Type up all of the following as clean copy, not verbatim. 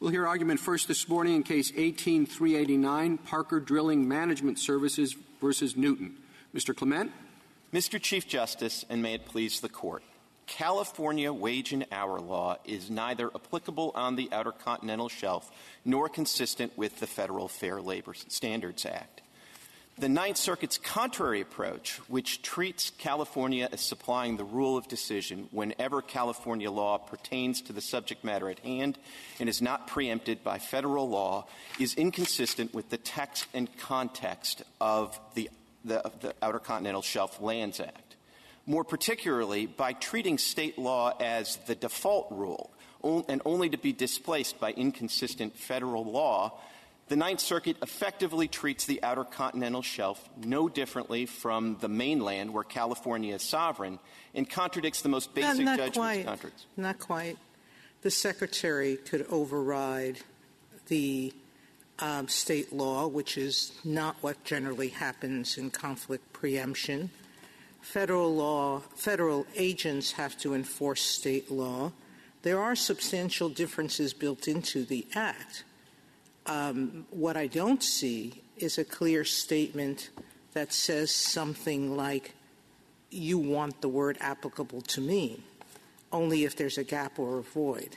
We'll hear argument first this morning in Case 18-389, Parker Drilling Management Services versus Newton. Mr. Clement. Mr. Chief Justice, and may it please the Court, California wage and hour law is neither applicable on the Outer Continental Shelf nor consistent with the Federal Fair Labor Standards Act. The Ninth Circuit's contrary approach, which treats California as supplying the rule of decision whenever California law pertains to the subject matter at hand and is not preempted by federal law, is inconsistent with the text and context of the Outer Continental Shelf Lands Act. More particularly, by treating state law as the default rule and only to be displaced by inconsistent federal law, the Ninth Circuit effectively treats the Outer Continental Shelf no differently from the mainland, where California is sovereign, and contradicts the most basic judgments. Not quite. The Secretary could override the state law, which is not what generally happens in conflict preemption. Federal agents have to enforce state law. There are substantial differences built into the Act. What I don't see is a clear statement that says something like, you want the word applicable to mean, only if there's a gap or a void.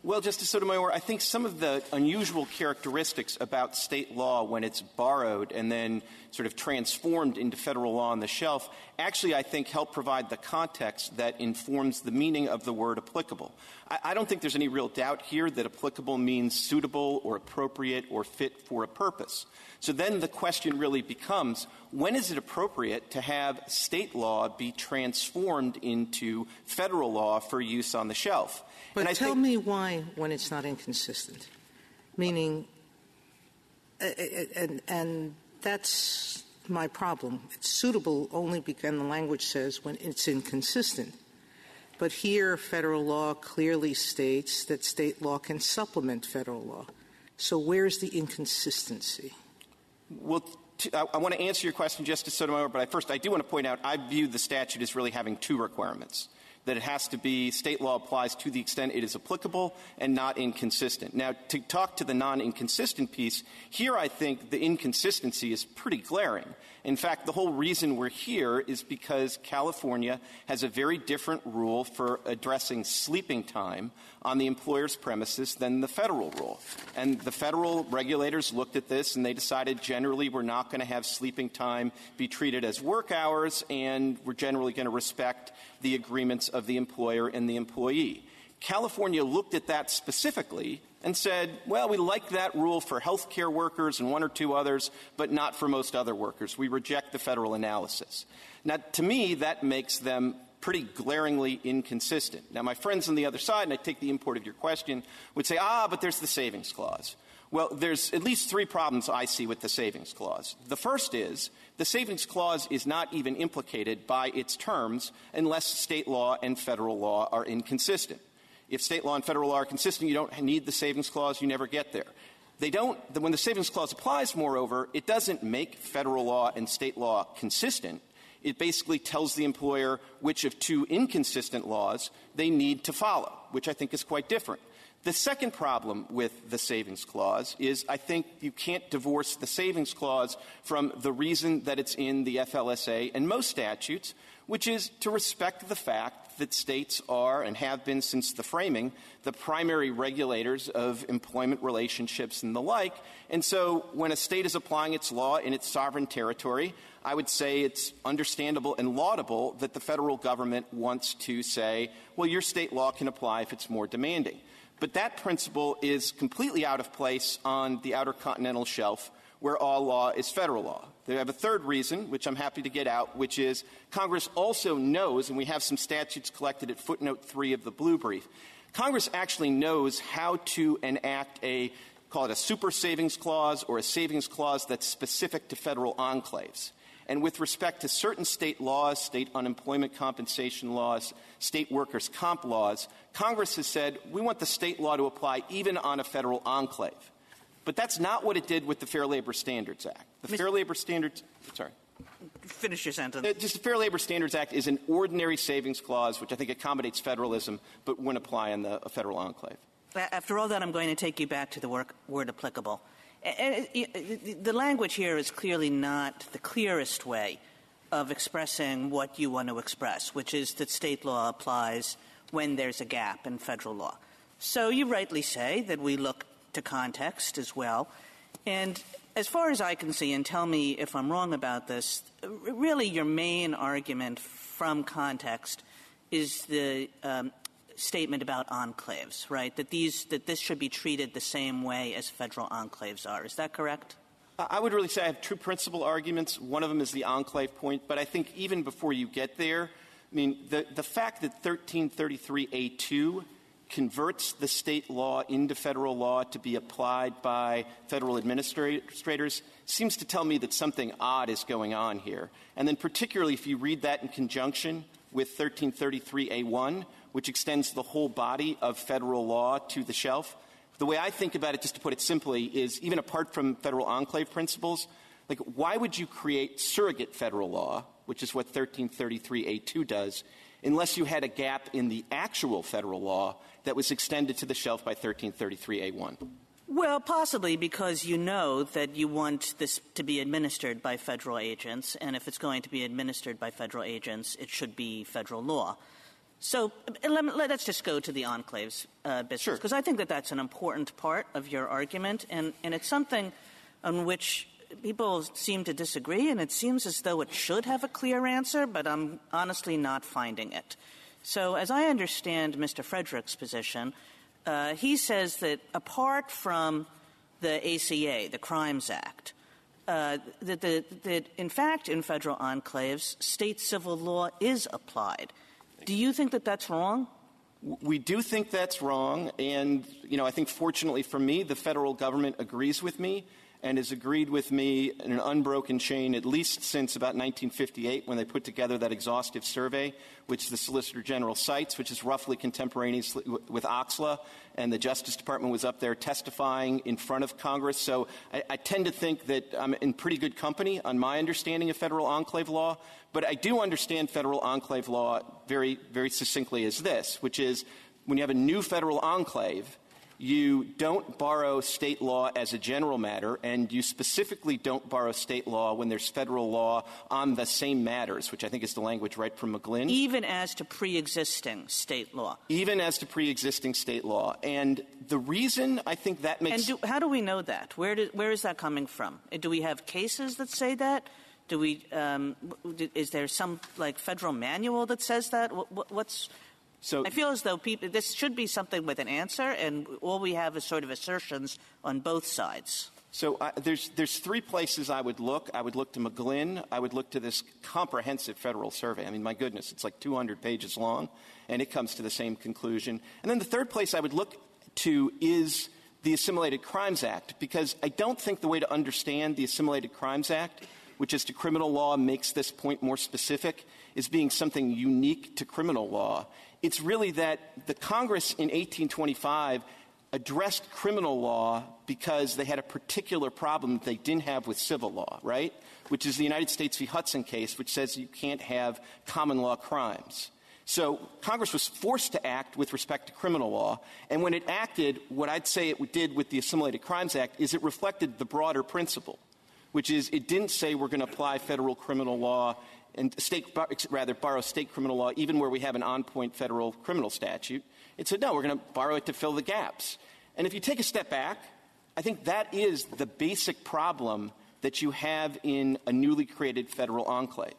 Well, Justice Sotomayor, I think some of the unusual characteristics about state law when it's borrowed and then sort of transformed into federal law on the shelf actually, I think, help provide the context that informs the meaning of the word applicable. I don't think there's any real doubt here that applicable means suitable or appropriate or fit for a purpose. So then the question really becomes, when is it appropriate to have state law be transformed into federal law for use on the shelf? But tell me why when it's not inconsistent. Meaning, and that's my problem. It's suitable only because the language says when it's inconsistent. But here, federal law clearly states that state law can supplement federal law. So where's the inconsistency? Well, I want to answer your question, Justice Sotomayor, but I do want to point out I view the statute as really having two requirements. That it has to be state law applies to the extent it is applicable and not inconsistent. Now, to talk to the non-inconsistent piece, here I think the inconsistency is pretty glaring. In fact, the whole reason we're here is because California has a very different rule for addressing sleeping time on the employer's premises than the federal rule. And the federal regulators looked at this and they decided generally we're not going to have sleeping time be treated as work hours, and we're generally going to respect the agreements of the employer and the employee. California looked at that specifically and said, well, we like that rule for health care workers and one or two others, but not for most other workers. We reject the federal analysis. Now, to me, that makes them pretty glaringly inconsistent. Now, my friends on the other side, and I take the import of your question, would say, but there's the savings clause. Well, there's at least three problems I see with the savings clause. The first is the savings clause is not even implicated by its terms unless state law and federal law are inconsistent. If state law and federal law are consistent, you don't need the savings clause. You never get there. When the savings clause applies, moreover, it doesn't make federal law and state law consistent. It basically tells the employer which of two inconsistent laws they need to follow, which I think is quite different. The second problem with the savings clause is I think you can't divorce the savings clause from the reason that it's in the FLSA and most statutes, which is to respect the fact that states are and have been since the framing the primary regulators of employment relationships and the like. And so when a state is applying its law in its sovereign territory, I would say it's understandable and laudable that the federal government wants to say, well, your state law can apply if it's more demanding. But that principle is completely out of place on the Outer Continental Shelf, where all law is federal law. They have a third reason, which I'm happy to get out, which is Congress also knows, and we have some statutes collected at footnote 3 of the blue brief, Congress actually knows how to enact call it a super savings clause or a savings clause that's specific to federal enclaves. And with respect to certain state laws, state unemployment compensation laws, state workers' comp laws, Congress has said we want the state law to apply even on a federal enclave. But that's not what it did with the Fair Labor Standards Act. The Fair Labor Standards — sorry. Finish your sentence. Just the Fair Labor Standards Act is an ordinary savings clause, which I think accommodates federalism, but wouldn't apply in a federal enclave. after all that, I'm going to take you back to the word applicable. And the language here is clearly not the clearest way of expressing what you want to express, which is that state law applies when there's a gap in federal law. So you rightly say that we look to context as well. And as far as I can see, and tell me if I'm wrong about this, really your main argument from context is the statement about enclaves, right? That this should be treated the same way as federal enclaves are. Is that correct? I would really say I have two principal arguments. One of them is the enclave point, but I think even before you get there, I mean, the fact that 1333A2 converts the state law into federal law to be applied by federal administrators seems to tell me that something odd is going on here. And then particularly if you read that in conjunction with 1333A1, which extends the whole body of federal law to the shelf, the way I think about it, just to put it simply, is even apart from federal enclave principles, like why would you create surrogate federal law, which is what 1333A2 does, unless you had a gap in the actual federal law that was extended to the shelf by 1333A1? Well, possibly because you know that you want this to be administered by federal agents, and if it's going to be administered by federal agents, it should be federal law. So let's just go to the enclaves business, because I think that that's an important part of your argument, and it's something on which people seem to disagree, and it seems as though it should have a clear answer, but I'm honestly not finding it. So as I understand Mr. Frederick's position, he says that apart from the ACA, the Crimes Act, that in fact in federal enclaves, state civil law is applied. Do you think that that's wrong? We do think that's wrong, and, I think fortunately for me, the federal government agrees with me and has agreed with me in an unbroken chain at least since about 1958 when they put together that exhaustive survey, which the Solicitor General cites, which is roughly contemporaneous with OXLA, and the Justice Department was up there testifying in front of Congress. So I tend to think that I'm in pretty good company on my understanding of federal enclave law, but I do understand federal enclave law very, very succinctly as this, which is when you have a new federal enclave, you don't borrow state law as a general matter, and you specifically don't borrow state law when there's federal law on the same matters, which I think is the language right from McGlynn. Even as to pre-existing state law. Even as to pre-existing state law. And the reason I think that makes... And how do we know that? Where is that coming from? Do we have cases that say that? Do we? Is there some, federal manual that says that? What's... So I feel as though this should be something with an answer, and all we have is sort of assertions on both sides. So there's three places I would look. I would look to McGlynn. I would look to this comprehensive federal survey. I mean, my goodness, it's like 200 pages long, and it comes to the same conclusion. And then the third place I would look to is the Assimilated Crimes Act, because I don't think the way to understand the Assimilated Crimes Act, which is to criminal law, makes this point more specific, is being something unique to criminal law. It's really that the Congress in 1825 addressed criminal law because they had a particular problem that they didn't have with civil law, right? Which is the United States v. Hudson case, which says you can't have common law crimes. So Congress was forced to act with respect to criminal law, and when it acted, what I'd say it did with the Assimilated Crimes Act is it reflected the broader principle, which is it didn't say we're going to apply federal criminal law and borrow state criminal law even where we have an on-point federal criminal statute. It said, no, we're going to borrow it to fill the gaps. And if you take a step back, I think that is the basic problem that you have in a newly created federal enclave,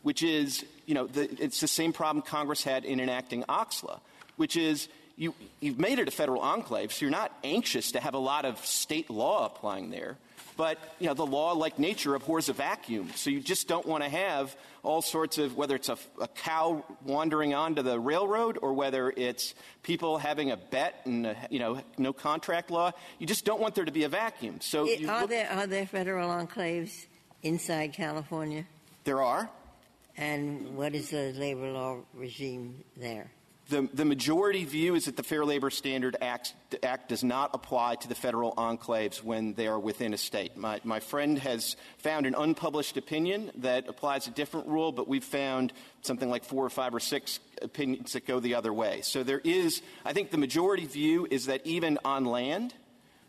which is, it's the same problem Congress had in enacting OXLA, which is you've made it a federal enclave, so you're not anxious to have a lot of state law applying there. But, the law, like nature, abhors a vacuum. So you just don't want to have all sorts of, whether it's a cow wandering onto the railroad or whether it's people having a bet and, no contract law. You just don't want there to be a vacuum. So are there federal enclaves inside California? There are. And what is the labor law regime there? The majority view is that the Fair Labor Standards Act does not apply to the federal enclaves when they are within a state. My friend has found an unpublished opinion that applies a different rule, but we've found something like 4 or 5 or 6 opinions that go the other way. So there is, I think the majority view is that even on land,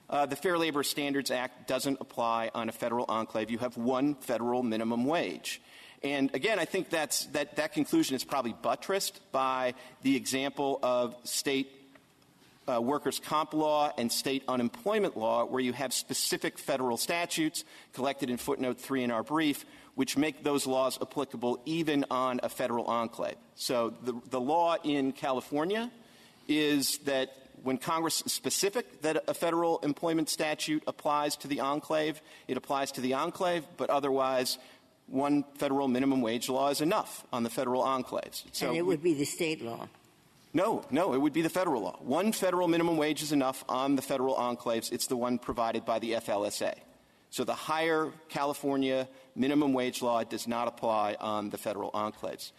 the Fair Labor Standards Act doesn't apply on a federal enclave. You have one federal minimum wage. And again, I think that conclusion is probably buttressed by the example of state workers' comp law and state unemployment law, where you have specific federal statutes collected in footnote 3 in our brief, which make those laws applicable even on a federal enclave. So the law in California is that when Congress is specific that a federal employment statute applies to the enclave, it applies to the enclave, but otherwise one federal minimum wage law is enough on the federal enclaves. So and it would be the state law. No, it would be the federal law. One federal minimum wage is enough on the federal enclaves. It's the one provided by the FLSA. So the higher California minimum wage law does not apply on the federal enclaves.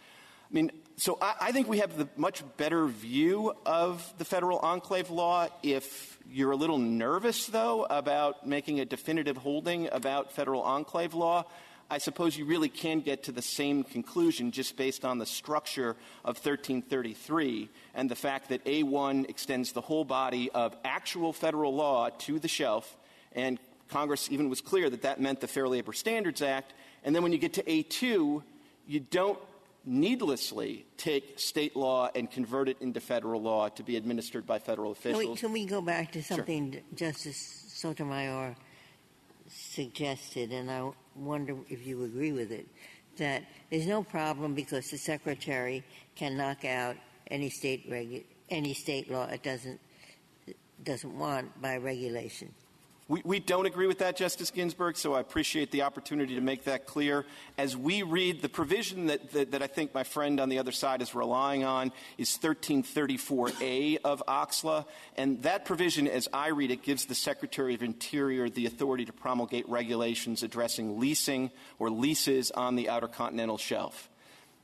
I mean, so I think we have the much better view of the federal enclave law. If you're a little nervous, though, about making a definitive holding about federal enclave law, I suppose you really can get to the same conclusion just based on the structure of 1333 and the fact that A1 extends the whole body of actual federal law to the shelf, and Congress even was clear that that meant the Fair Labor Standards Act. And then when you get to A2, you don't needlessly take state law and convert it into federal law to be administered by federal officials. Can we go back to something Sure. Justice Sotomayor suggested, and I wonder if you agree with it, that there's no problem because the Secretary can knock out any state law it doesn't want by regulation. We don't agree with that, Justice Ginsburg, so I appreciate the opportunity to make that clear. As we read, the provision that I think my friend on the other side is relying on is 1334A of OXLA, and that provision, as I read it, gives the Secretary of Interior the authority to promulgate regulations addressing leasing or leases on the Outer Continental Shelf.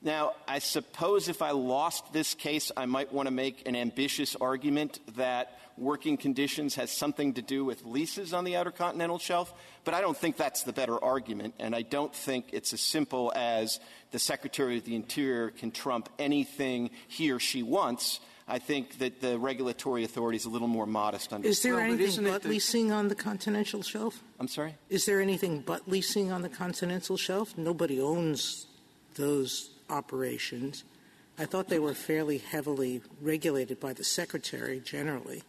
Now, I suppose if I lost this case, I might want to make an ambitious argument that working conditions has something to do with leases on the Outer Continental Shelf, but I don't think that's the better argument, and I don't think it's as simple as the Secretary of the Interior can trump anything he or she wants. I think that the regulatory authority is a little more modest. Is there anything but leasing on the continental shelf? I'm sorry? Is there anything but leasing on the continental shelf? Nobody owns those operations. I thought they were fairly heavily regulated by the Secretary generally.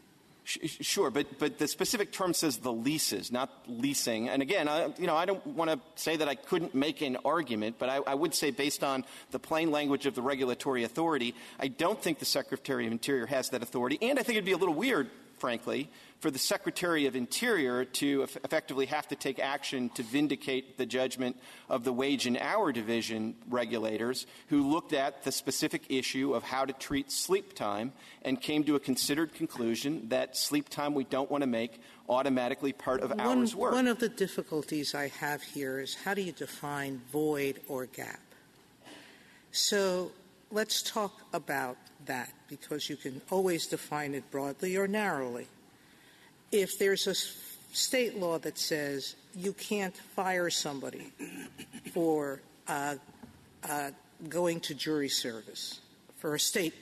Sure, but the specific term says the leases, not leasing. And again, I don't want to say that I couldn't make an argument, but I would say based on the plain language of the regulatory authority, I don't think the Secretary of Interior has that authority. And I think it'd be a little weird, frankly, for the Secretary of Interior to effectively have to take action to vindicate the judgment of the Wage and Hour Division regulators who looked at the specific issue of how to treat sleep time and came to a considered conclusion that sleep time we don't want to make automatically part of hours work. One of the difficulties I have here is how do you define void or gap? So let's talk about that, because you can always define it broadly or narrowly. If there's a state law that says you can't fire somebody for going to jury service for a state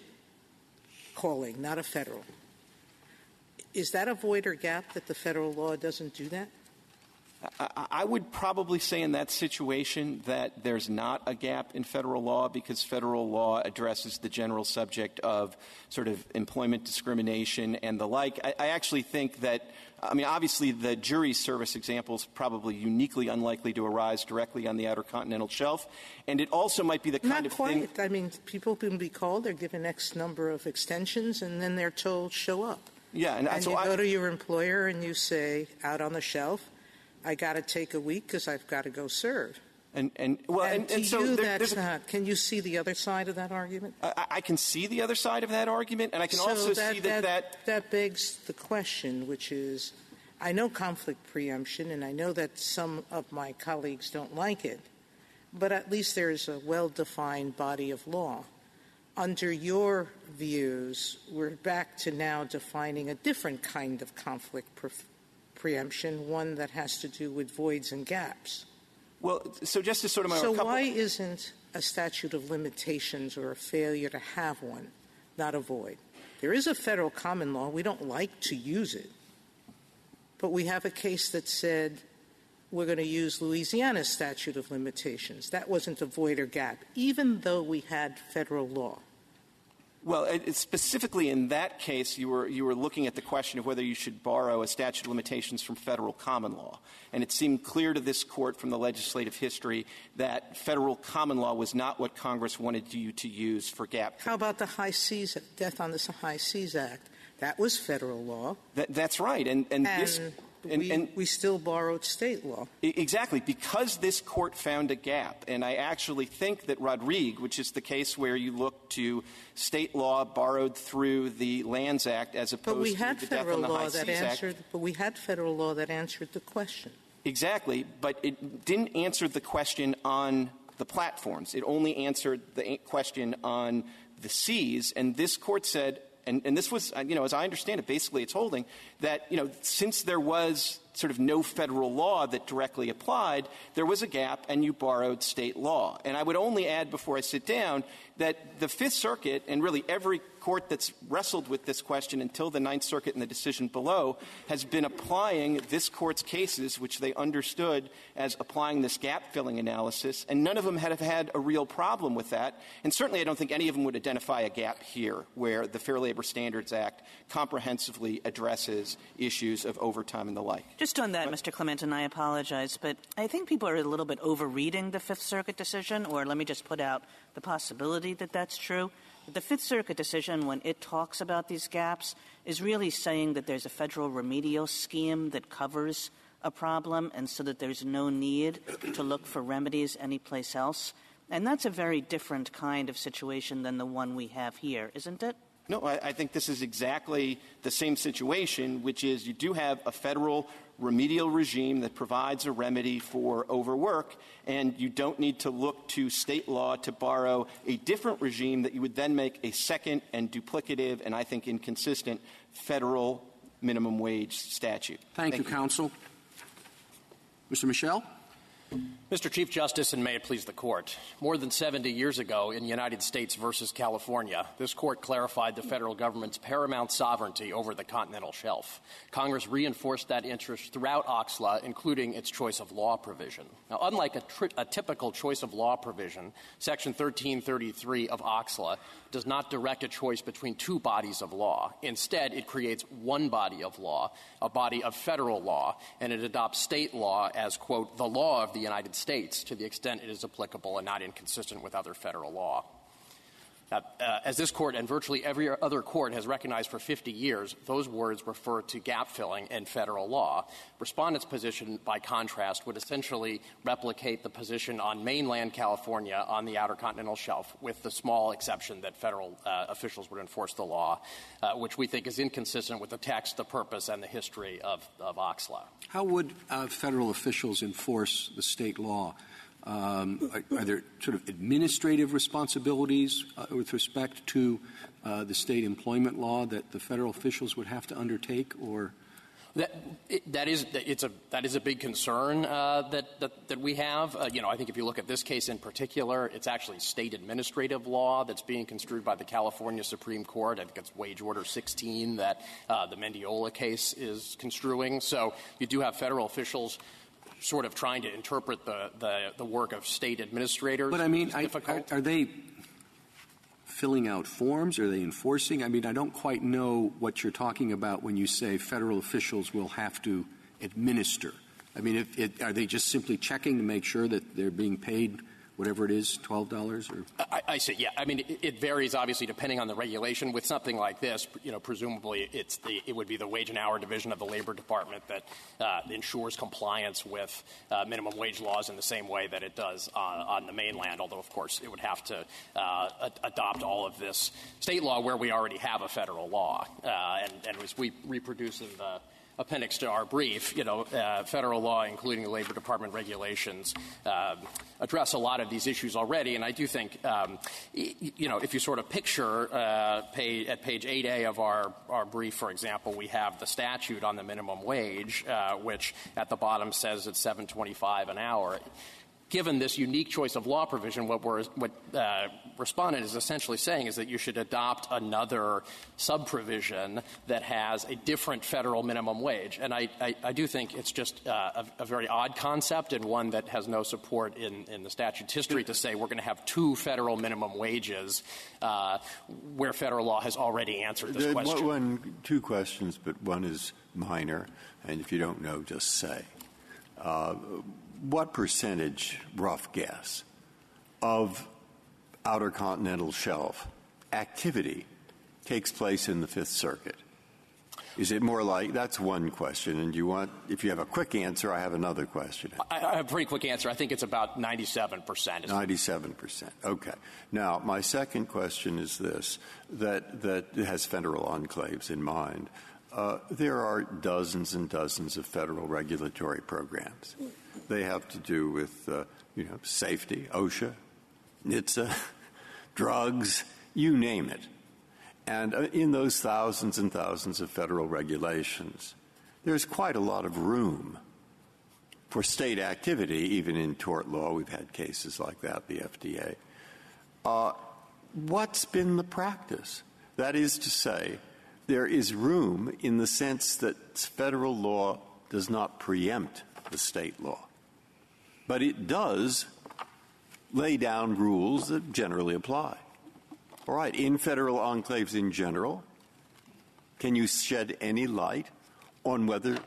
calling, not a federal, is that a void or gap that the federal law doesn't do that? I would probably say in that situation that there's not a gap in federal law because federal law addresses the general subject of sort of employment discrimination and the like. I actually think that, obviously the jury service example is probably uniquely unlikely to arise directly on the Outer Continental Shelf. And it also might be the kind of thing. Not quite. People can be called, they're given X number of extensions, and then they're told, show up. Yeah. And so you go to your employer and you say, out on the shelf, I got to take a week because I've got to go serve. So that's not. Can you see the other side of that argument? I can see the other side of that argument, and I can also see that begs the question, which is, I know conflict preemption, and I know that some of my colleagues don't like it, but at least there's a well-defined body of law under your views, we're back to now defining a different kind of conflict preemption, one that has to do with voids and gaps. Well, so Justice Sotomayor, so why isn't a statute of limitations or a failure to have one not a void? There is a federal common law. We don't like to use it. But we have a case that said we're going to use Louisiana's statute of limitations. That wasn't a void or gap, even though we had federal law. Well, specifically in that case, you were looking at the question of whether you should borrow a statute of limitations from federal common law. And it seemed clear to this Court from the legislative history that federal common law was not what Congress wanted you to use for gap. How about the High Seas, Death on the High Seas Act? That was federal law. That's right. And we still borrowed state law. Exactly. Because this Court found a gap, and I actually think that Rodriguez, which is the case where you look to state law borrowed through the Lands Act as opposed to the Death on the High Seas Act. But we had federal law that answered the question. Exactly. But it didn't answer the question on the platforms. It only answered the question on the seas. And this Court said, and this was, as I understand it, basically it's holding that, since there was sort of no federal law that directly applied, there was a gap and you borrowed state law. And I would only add before I sit down that the Fifth Circuit and really every court that's wrestled with this question until the Ninth Circuit in the decision below has been applying this Court's cases, which they understood as applying this gap-filling analysis, and none of them have had a real problem with that. And certainly I don't think any of them would identify a gap here where the Fair Labor Standards Act comprehensively addresses issues of overtime and the like. Just on that, Mr. Clement, and I apologize, but I think people are a little bit over-reading the Fifth Circuit decision, or let me just put out the possibility that that's true. The Fifth Circuit decision, when it talks about these gaps, is really saying that there's a federal remedial scheme that covers a problem and so that there's no need to look for remedies anyplace else. And that's a very different kind of situation than the one we have here, isn't it? No, I think this is exactly the same situation, which is you do have a federal remedial regime that provides a remedy for overwork, and you don't need to look to state law to borrow a different regime that you would then make a second and duplicative and I think inconsistent federal minimum wage statute. Thank you, counsel. Mr. Michel? Mr. Chief Justice, and may it please the Court, more than 70 years ago in United States versus California, this Court clarified the federal government's paramount sovereignty over the continental shelf. Congress reinforced that interest throughout OXLA, including its choice of law provision. Now, unlike a typical choice of law provision, Section 1333 of OXLA does not direct a choice between two bodies of law. Instead, it creates one body of law, a body of federal law, and it adopts state law as, quote, the law of the United States to the extent it is applicable and not inconsistent with other federal law. Now, as this Court and virtually every other court has recognized for 50 years, those words refer to gap-filling in federal law. Respondent's position, by contrast, would essentially replicate the position on mainland California on the outer continental shelf, with the small exception that federal officials would enforce the law, which we think is inconsistent with the text, the purpose, and the history of OXLA. How would federal officials enforce the state law? Are there sort of administrative responsibilities with respect to the state employment law that the federal officials would have to undertake, or? That is a big concern that we have. I think if you look at this case in particular, it's actually state administrative law that's being construed by the California Supreme Court. I think it's Wage Order 16 that the Mendiola case is construing. So you do have federal officials sort of trying to interpret the work of state administrators. But, I mean, are they filling out forms? Are they enforcing? I mean, I don't quite know what you're talking about when you say federal officials will have to administer. I mean, are they just simply checking to make sure that they're being paid whatever it is, $12? Or? I see, yeah. I mean, it varies, obviously, depending on the regulation. With something like this, presumably it would be the Wage and Hour Division of the Labor Department that ensures compliance with minimum wage laws in the same way that it does on the mainland, although, of course, it would have to adopt all of this state law where we already have a federal law. And as we reproduce in appendix to our brief, federal law, including the Labor Department regulations, address a lot of these issues already. And I do think, if you sort of picture at page 8A of our brief, for example, we have the statute on the minimum wage, which at the bottom says it's $7.25 an hour. Given this unique choice of law provision, what Respondent is essentially saying is that you should adopt another sub-provision that has a different federal minimum wage. And I do think it's just a very odd concept and one that has no support in the statute's history to say we're going to have two federal minimum wages where federal law has already answered this question. Two questions, but one is minor, and if you don't know, just say. What percentage, rough guess, of Outer Continental Shelf activity takes place in the Fifth Circuit? Is it more like — that's one question. And if you have a quick answer, I have another question. I have a pretty quick answer. I think it's about 97%. 97%. Okay. Now, my second question is this, that has federal enclaves in mind. There are dozens and dozens of federal regulatory programs. They have to do with, safety, OSHA, NHTSA, drugs, you name it. And in those thousands and thousands of federal regulations, there's quite a lot of room for state activity, even in tort law. We've had cases like that, the FDA. What's been the practice? That is to say, there is room in the sense that federal law does not preempt the state law. But it does lay down rules that generally apply. All right, in federal enclaves in general, can you shed any light on whether,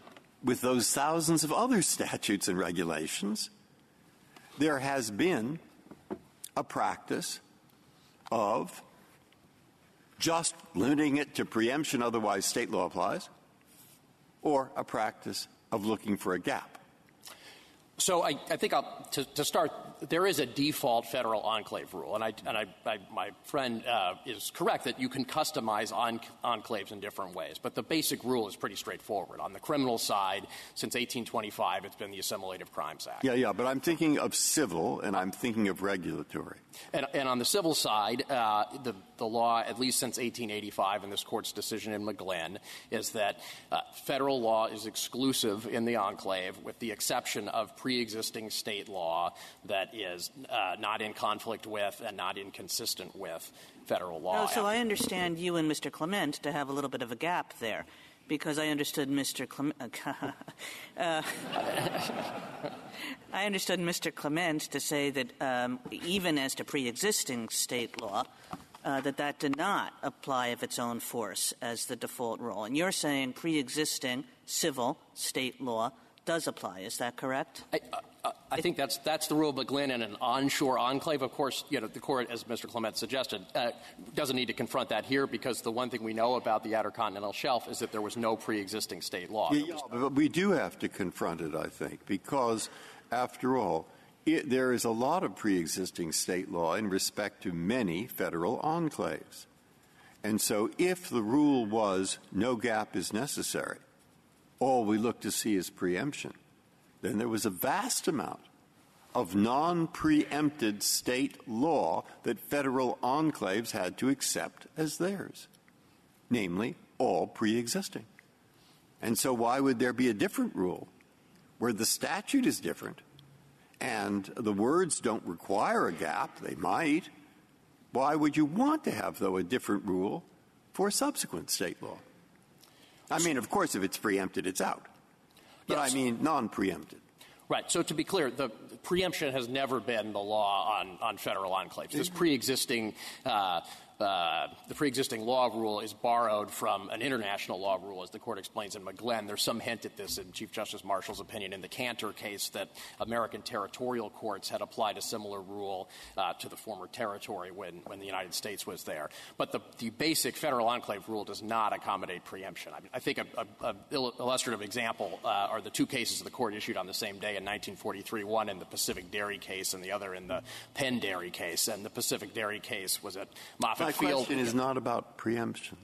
with those thousands of other statutes and regulations, there has been a practice of just limiting it to preemption, otherwise state law applies, or a practice of looking for a gap? So I think to start, there is a default federal enclave rule, and my friend is correct that you can customize enclaves in different ways. But the basic rule is pretty straightforward. On the criminal side, since 1825, it's been the Assimilative Crimes Act. Yeah, but I'm thinking of civil, and I'm thinking of regulatory. And on the civil side, the law, at least since 1885, and this Court's decision in McGlynn, is that federal law is exclusive in the enclave, with the exception of pre-existing state law that is not in conflict with and not inconsistent with federal law. So I understand you and Mr. Clement to have a little bit of a gap there, because I understood Mr. Clement to say that even as to pre-existing state law, that did not apply of its own force as the default rule. And you're saying pre-existing civil state law does apply. Is that correct? I think that's the rule of McGlynn in an onshore enclave. Of course, the Court, as Mr. Clement suggested, doesn't need to confront that here, because the one thing we know about the Outer Continental Shelf is that there was no pre-existing state law. Yeah, but we do have to confront it, I think, because, after all, there is a lot of pre-existing state law in respect to many federal enclaves. And so if the rule was no gap is necessary, all we look to see is preemption, then there was a vast amount of non-preempted state law that federal enclaves had to accept as theirs, namely all pre-existing. And so why would there be a different rule where the statute is different and the words don't require a gap? They might. Why would you want to have, though, a different rule for subsequent state law? I mean, of course, if it's preempted, it's out. But yes. I mean non-preempted. Right. So to be clear, the preemption has never been the law on federal enclaves. This pre-existing the pre-existing law rule is borrowed from an international law rule, as the Court explains in McGlynn. There's some hint at this in Chief Justice Marshall's opinion in the Cantor case that American territorial courts had applied a similar rule to the former territory when the United States was there. But the basic federal enclave rule does not accommodate preemption. I think an illustrative example are the two cases the Court issued on the same day in 1943, one in the Pacific Dairy case and the other in the Penn Dairy case. And the Pacific Dairy case was at Moffett My question is not about preemption.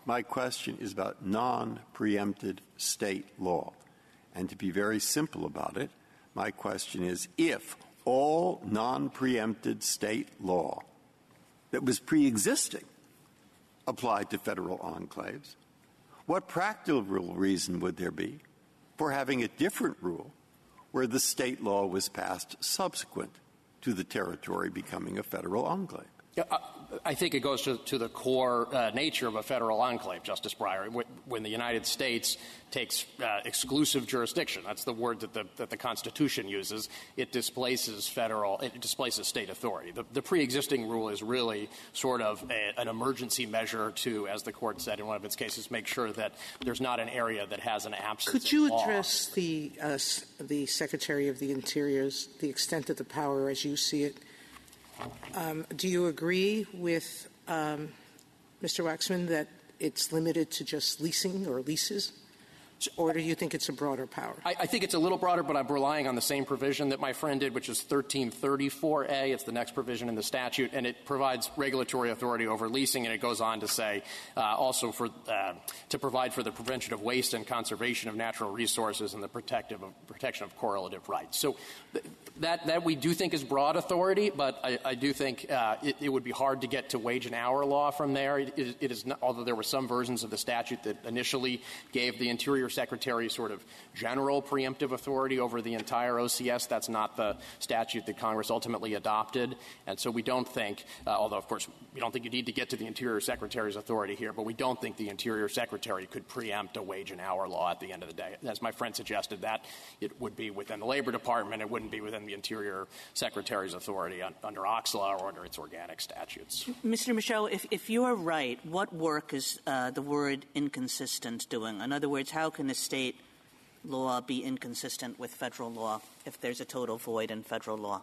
My question is about non-preempted state law. And to be very simple about it, my question is, if all non-preempted state law that was pre-existing applied to federal enclaves, what practical reason would there be for having a different rule where the state law was passed subsequent to the territory becoming a federal enclave? I think it goes to the core nature of a federal enclave, Justice Breyer. When the United States takes exclusive jurisdiction, that's the word that the Constitution uses, it displaces state authority. The pre-existing rule is really sort of an emergency measure to, as the Court said in one of its cases, make sure that there's not an area that has an absence Could you of law. address the Secretary of the Interior's, the extent of the power as you see it? Do you agree with Mr. Waxman that it's limited to just leasing or leases? Or do you think it's a broader power? I think it's a little broader, but I'm relying on the same provision that my friend did, which is 1334A. It's the next provision in the statute, and it provides regulatory authority over leasing, and it goes on to say also to provide for the prevention of waste and conservation of natural resources and the protection of correlative rights. So that we do think is broad authority, but I do think it would be hard to get to wage and hour law from there. It is not, although there were some versions of the statute that initially gave the Interior Secretary sort of general preemptive authority over the entire OCS. That's not the statute that Congress ultimately adopted. And so we don't think, although, of course, we don't think you need to get to the Interior Secretary's authority here, but we don't think the Interior Secretary could preempt a wage and hour law at the end of the day. As my friend suggested, that it would be within the Labor Department. It wouldn't be within the Interior Secretary's authority under OXLA or under its organic statutes. Mr. Michel, if you are right, what work is the word inconsistent doing? In other words, how can a state law be inconsistent with federal law if there's a total void in federal law?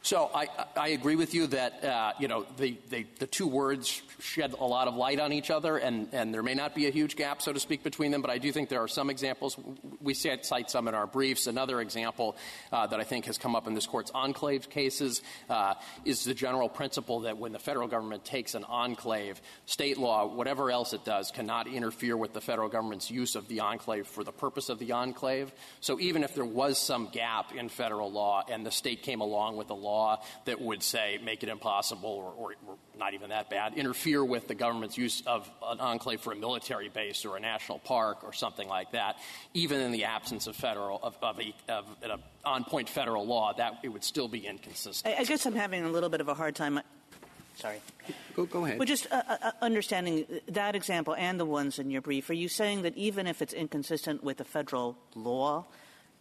So I agree with you that, the two words shed a lot of light on each other, and there may not be a huge gap, so to speak, between them, but I do think there are some examples. We cite some in our briefs. Another example that I think has come up in this Court's enclave cases is the general principle that when the federal government takes an enclave, state law, whatever else it does, cannot interfere with the federal government's use of the enclave for the purpose of the enclave. So even if there was some gap in federal law and the state came along with a law that would say make it impossible or not even that bad, interfere with the government's use of an enclave for a military base or a national park or something like that, even in the absence of an on-point federal law, that it would still be inconsistent. I guess I'm having a little bit of a hard time. Sorry. Go ahead. But just understanding that example and the ones in your brief, are you saying that even if it's inconsistent with the federal law,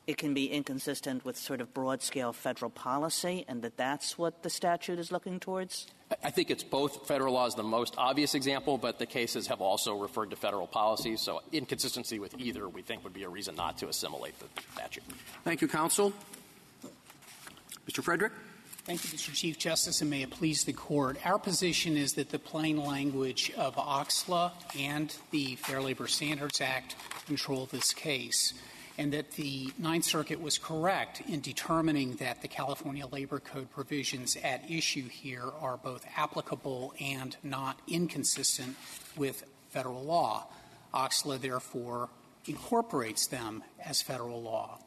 it can be inconsistent with sort of broad-scale federal policy, and that that's what the statute is looking towards? I think it's both. Federal law is the most obvious example, but the cases have also referred to federal policy. So inconsistency with either, we think, would be a reason not to assimilate the statute. Thank you, counsel. Mr. Frederick. Thank you, Mr. Chief Justice, and may it please the Court. Our position is that the plain language of OXLA and the Fair Labor Standards Act control this case, and that the Ninth Circuit was correct in determining that the California Labor Code provisions at issue here are both applicable and not inconsistent with federal law. OXLA, therefore, incorporates them as federal law.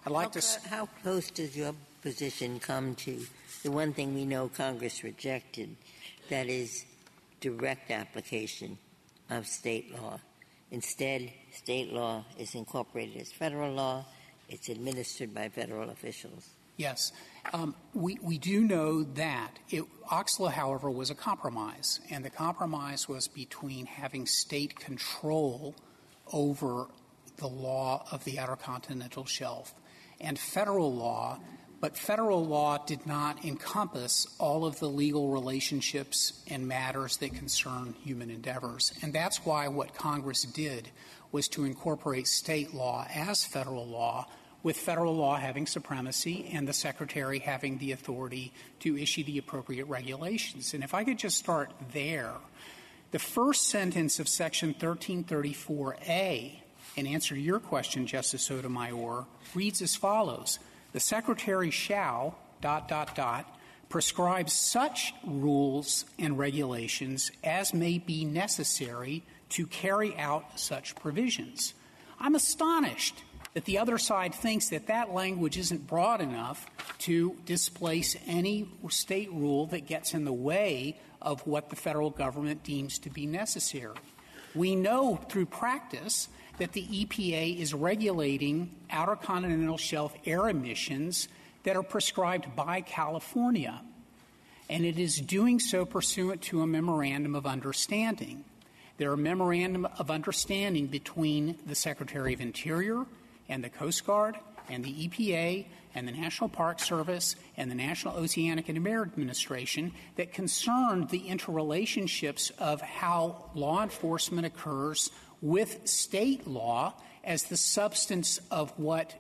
I'd like How close does your position come to the one thing we know Congress rejected, that is direct application of state law? Instead, state law is incorporated as federal law. It's administered by federal officials. Yes. We do know that. OXLA, however, was a compromise, and the compromise was between having state control over the law of the Outer Continental Shelf and federal law, but federal law did not encompass all of the legal relationships and matters that concern human endeavors. And that's why what Congress did was to incorporate state law as federal law, with federal law having supremacy and the Secretary having the authority to issue the appropriate regulations. And if I could just start there, the first sentence of Section 1334A, in answer to your question, Justice Sotomayor, reads as follows. The Secretary shall, ... prescribe such rules and regulations as may be necessary to carry out such provisions. I'm astonished that the other side thinks that that language isn't broad enough to displace any state rule that gets in the way of what the federal government deems to be necessary. We know through practice that the EPA is regulating outer continental shelf air emissions that are prescribed by California, and it is doing so pursuant to a memorandum of understanding. There are memorandum of understanding between the Secretary of Interior and the Coast Guard and the EPA and the National Park Service and the National Oceanic and Air Administration that concern the interrelationships of how law enforcement occurs with state law as the substance of what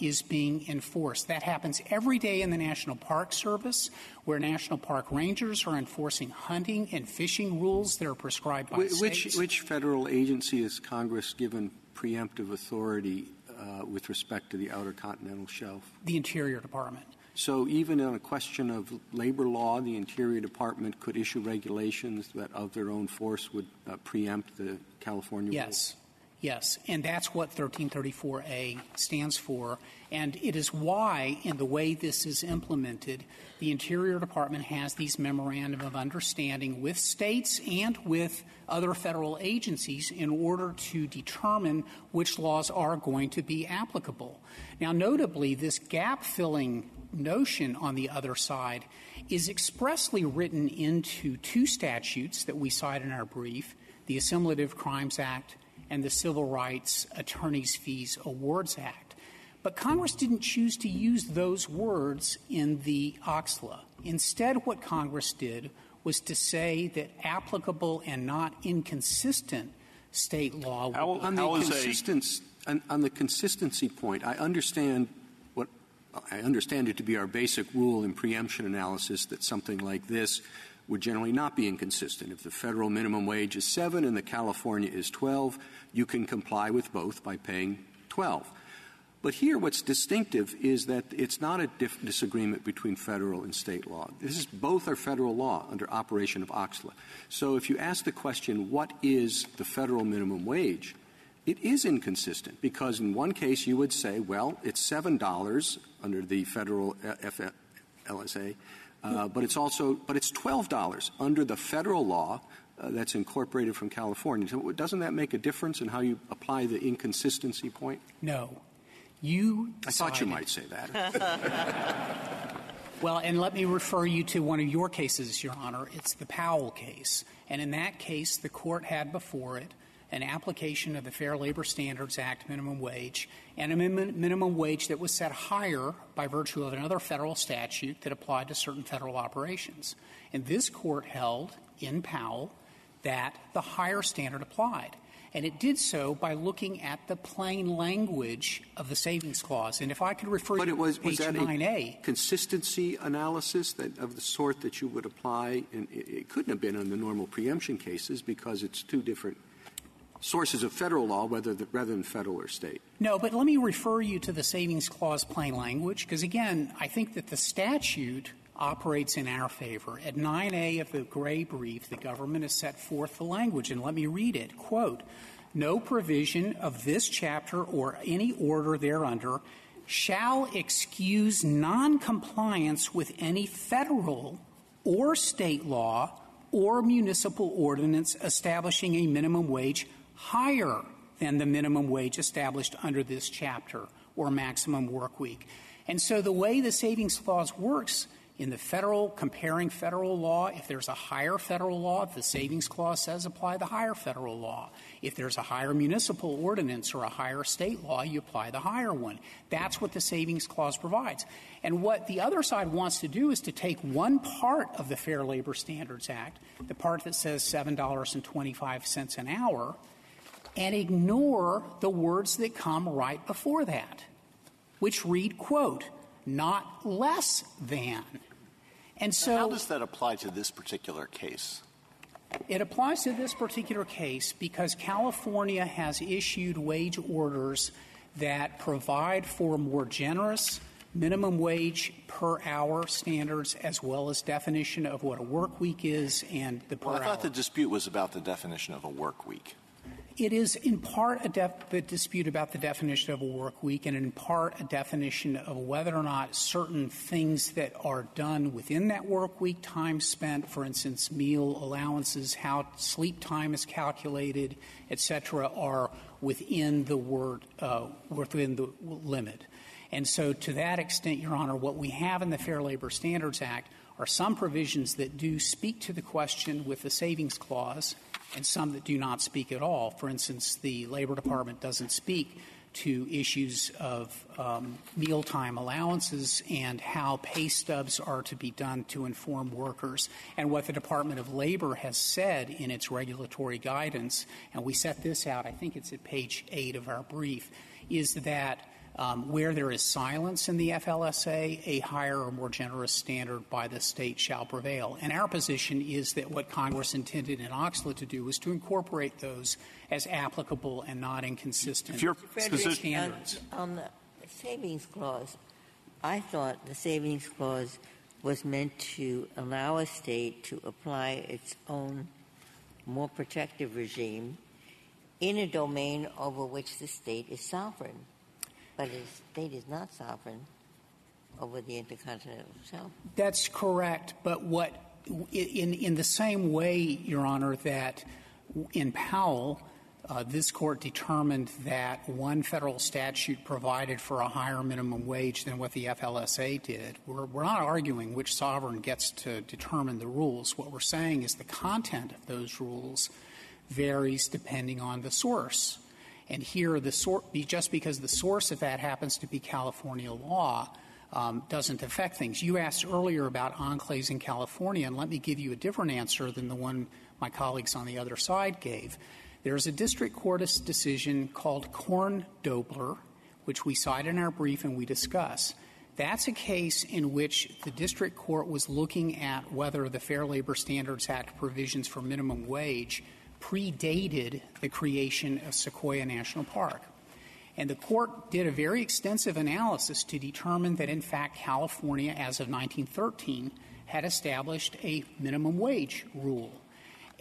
is being enforced. That happens every day in the National Park Service, where National Park Rangers are enforcing hunting and fishing rules that are prescribed by states. Which federal agency has Congress given preemptive authority with respect to the Outer Continental Shelf? The Interior Department. So even on a question of labor law, the Interior Department could issue regulations that of their own force would preempt the California rules? Yes, and that's what 1334A stands for. And it is why, in the way this is implemented, the Interior Department has these memorandum of understanding with states and with other federal agencies in order to determine which laws are going to be applicable. Now, notably, this gap-filling notion on the other side is expressly written into two statutes that we cite in our brief, the Assimilative Crimes Act and the Civil Rights Attorneys' Fees Awards Act. But Congress didn't choose to use those words in the OXLA. Instead, what Congress did was to say that applicable and not inconsistent state law on the consistency point, I understand it to be our basic rule in preemption analysis that something like this would generally not be inconsistent. If the federal minimum wage is 7 and the California is 12, you can comply with both by paying 12. But here what's distinctive is that it's not a disagreement between federal and state law. Both are federal law under operation of OXLA. So if you ask the question, what is the federal minimum wage, it is inconsistent because in one case you would say, well, it's $7 under the federal FLSA, but it's $12 under the federal law that's incorporated from California. So doesn't that make a difference in how you apply the inconsistency point? No. I thought you might say that. Well, and let me refer you to one of your cases, Your Honor. It's the Powell case. And in that case, the court had before it an application of the Fair Labor Standards Act minimum wage and a minimum wage that was set higher by virtue of another federal statute that applied to certain federal operations. And this court held in Powell that the higher standard applied. And it did so by looking at the plain language of the Savings Clause. And if I could refer you to page 9A. Was that a consistency analysis of the sort that you would apply? And it couldn't have been on the normal preemption cases because it's two different sources of federal law rather than federal or state. No, but let me refer you to the Savings Clause plain language because, again, I think that the statute operates in our favor. At 9A of the gray brief, the government has set forth the language, and let me read it. Quote, no provision of this chapter or any order thereunder shall excuse noncompliance with any federal or state law or municipal ordinance establishing a minimum wage higher than the minimum wage established under this chapter or maximum work week. And so the way the Savings Clause works in the federal, comparing federal law, if there's a higher federal law, the Savings Clause says apply the higher federal law. If there's a higher municipal ordinance or a higher state law, you apply the higher one. That's what the Savings Clause provides. And what the other side wants to do is to take one part of the Fair Labor Standards Act, the part that says $7.25 an hour, and ignore the words that come right before that, which read, quote, not less than. And so how does that apply to this particular case? It applies to this particular case because California has issued wage orders that provide for more generous minimum wage per hour standards as well as definition of what a work week is and the per hour. I thought the dispute was about the definition of a work week. It is in part a dispute about the definition of a work week, and in part a definition of whether or not certain things that are done within that work week, time spent, for instance, meal allowances, how sleep time is calculated, et cetera, are within the within the limit. And so to that extent, Your Honor, what we have in the Fair Labor Standards Act are some provisions that do speak to the question with the savings clause and some that do not speak at all. For instance, the Labor Department doesn't speak to issues of mealtime allowances and how pay stubs are to be done to inform workers. And what the Department of Labor has said in its regulatory guidance, and we set this out, I think it's at page 8 of our brief, is that where there is silence in the FLSA, a higher or more generous standard by the state shall prevail. And our position is that what Congress intended in Oxley to do was to incorporate those as applicable and not inconsistent standards. On the savings clause, I thought the savings clause was meant to allow a state to apply its own more protective regime in a domain over which the state is sovereign. But the state is not sovereign over the intercontinental shelf. That's correct. But what in the same way, Your Honor, that in Powell, this Court determined that one federal statute provided for a higher minimum wage than what the FLSA did. We're not arguing which sovereign gets to determine the rules. What we're saying is the content of those rules varies depending on the source. And here, just because the source of that happens to be California law doesn't affect things. You asked earlier about enclaves in California, and let me give you a different answer than the one my colleagues on the other side gave. There's a district court decision called Korn-Dobler, which we cite in our brief and we discuss. That's a case in which the district court was looking at whether the Fair Labor Standards Act provisions for minimum wage predated the creation of Sequoia National Park. And the court did a very extensive analysis to determine that, in fact, California, as of 1913, had established a minimum wage rule.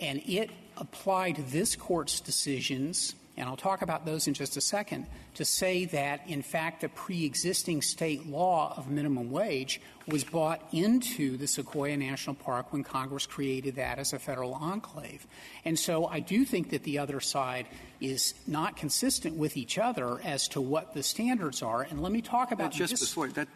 And it applied this Court's decisions, and I'll talk about those in just a second, to say that, in fact, the pre-existing state law of minimum wage was brought into the Sequoia National Park when Congress created that as a federal enclave. And so I do think that the other side is not consistent with each other as to what the standards are. And let me talk about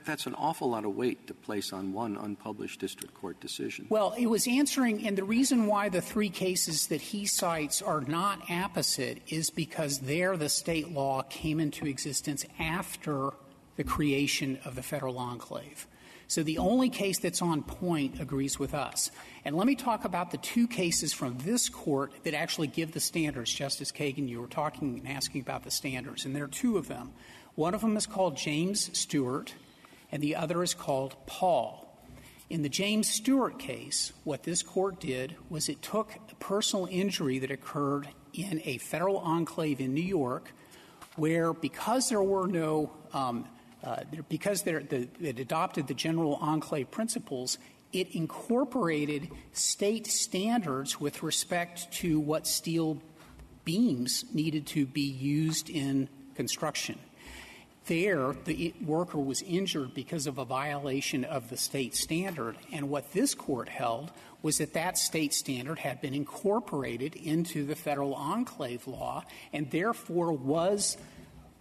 that's an awful lot of weight to place on one unpublished district court decision. Well, it was answering, and the reason why the three cases that he cites are not apposite is because there the state law came into existence after the creation of the federal enclave. So the only case that's on point agrees with us. And let me talk about the two cases from this Court that actually give the standards. Justice Kagan, you were talking and asking about the standards, and there are two of them. One of them is called James Stewart, and the other is called Paul. In the James Stewart case, what this Court did was it took a personal injury that occurred in a federal enclave in New York where, because there were no because it adopted the general enclave principles, it incorporated state standards with respect to what steel beams needed to be used in construction. There, the worker was injured because of a violation of the state standard, and what this Court held was that that state standard had been incorporated into the federal enclave law and therefore was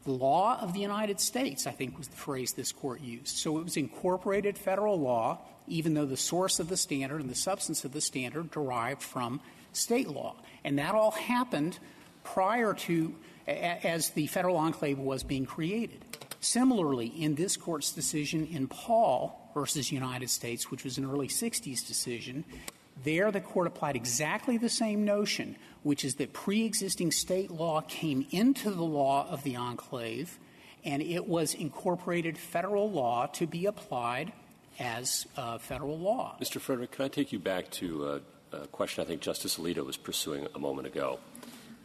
the law of the United States, I think was the phrase this Court used. So it was incorporated federal law, even though the source of the standard and the substance of the standard derived from state law. And that all happened prior to, as the federal enclave was being created. Similarly, in this Court's decision in Paul versus United States, which was an early 60s decision, there the Court applied exactly the same notion, which is that pre-existing state law came into the law of the enclave, and it was incorporated federal law to be applied as federal law. Mr. Frederick, can I take you back to a question I think Justice Alito was pursuing a moment ago?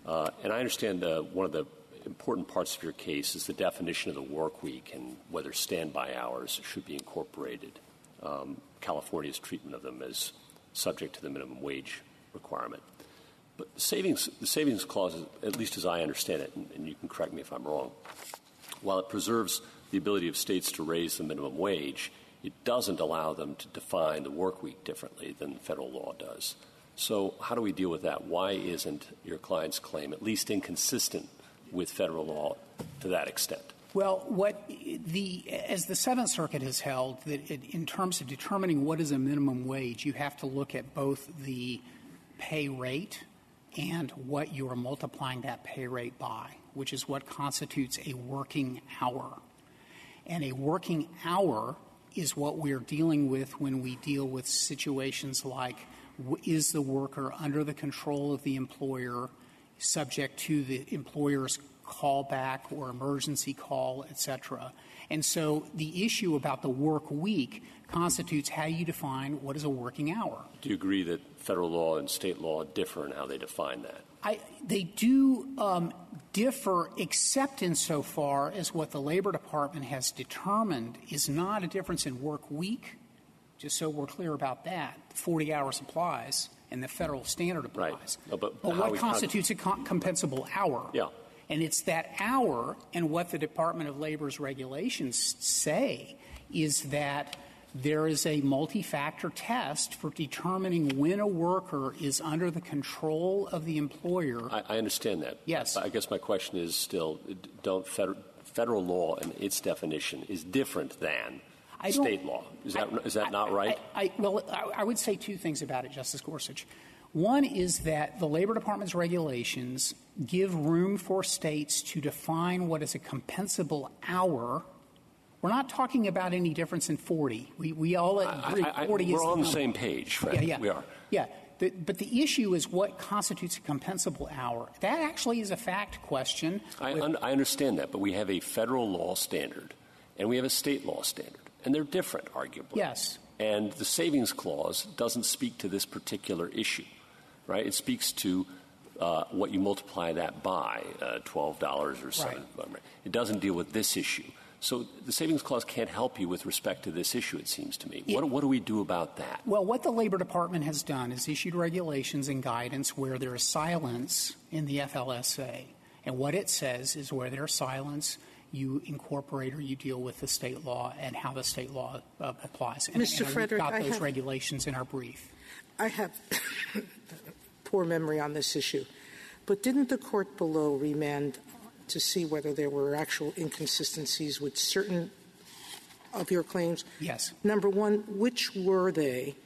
And I understand one of the important parts of your case is the definition of the work week and whether standby hours should be incorporated, California's treatment of them as subject to the minimum wage requirement. But the savings clause, at least as I understand it, and you can correct me if I'm wrong, while it preserves the ability of states to raise the minimum wage, it doesn't allow them to define the work week differently than federal law does. So how do we deal with that? Why isn't your client's claim at least inconsistent with federal law to that extent? Well, as the Seventh Circuit has held, that in terms of determining what is a minimum wage, you have to look at both the pay rate and what you are multiplying that pay rate by, which is what constitutes a working hour. And a working hour is what we're dealing with when we deal with situations like, is the worker under the control of the employer, subject to the employer's callback or emergency call, et cetera. And so the issue about the work week constitutes how you define what is a working hour. Do you agree that federal law and state law differ in how they define that? They do differ, except insofar as what the Labor Department has determined is not a difference in work week, just so we're clear about that. 40 hours applies, and the federal standard applies. Right. But what constitutes a compensable hour? Yeah. And it's that hour, and what the Department of Labor's regulations say is that there is a multi-factor test for determining when a worker is under the control of the employer. I understand that. Yes. I guess my question is still, don't federal law and its definition is different than state law. Is that not right? I would say two things about it, Justice Gorsuch. One is that the Labor Department's regulations give room for states to define what is a compensable hour. We're not talking about any difference in 40. We all agree 40 is we're on the same page, Fred. Yeah. We are. Yeah. But the issue is what constitutes a compensable hour. That actually is a fact question. I understand that, but we have a federal law standard and we have a state law standard, and they're different, arguably. Yes. And the savings clause doesn't speak to this particular issue, right? It speaks to what you multiply that by, $12 or $7. Right. It doesn't deal with this issue. So the savings clause can't help you with respect to this issue, it seems to me. What do we do about that? Well, what the Labor Department has done is issued regulations and guidance where there is silence in the FLSA. And what it says is where there's silence, you incorporate or you deal with the state law and how the state law applies. And, Mr. Frederick, we've got those regulations in our brief. I have poor memory on this issue. But didn't the court below remand to see whether there were actual inconsistencies with certain of your claims? Yes. Number one, which were they?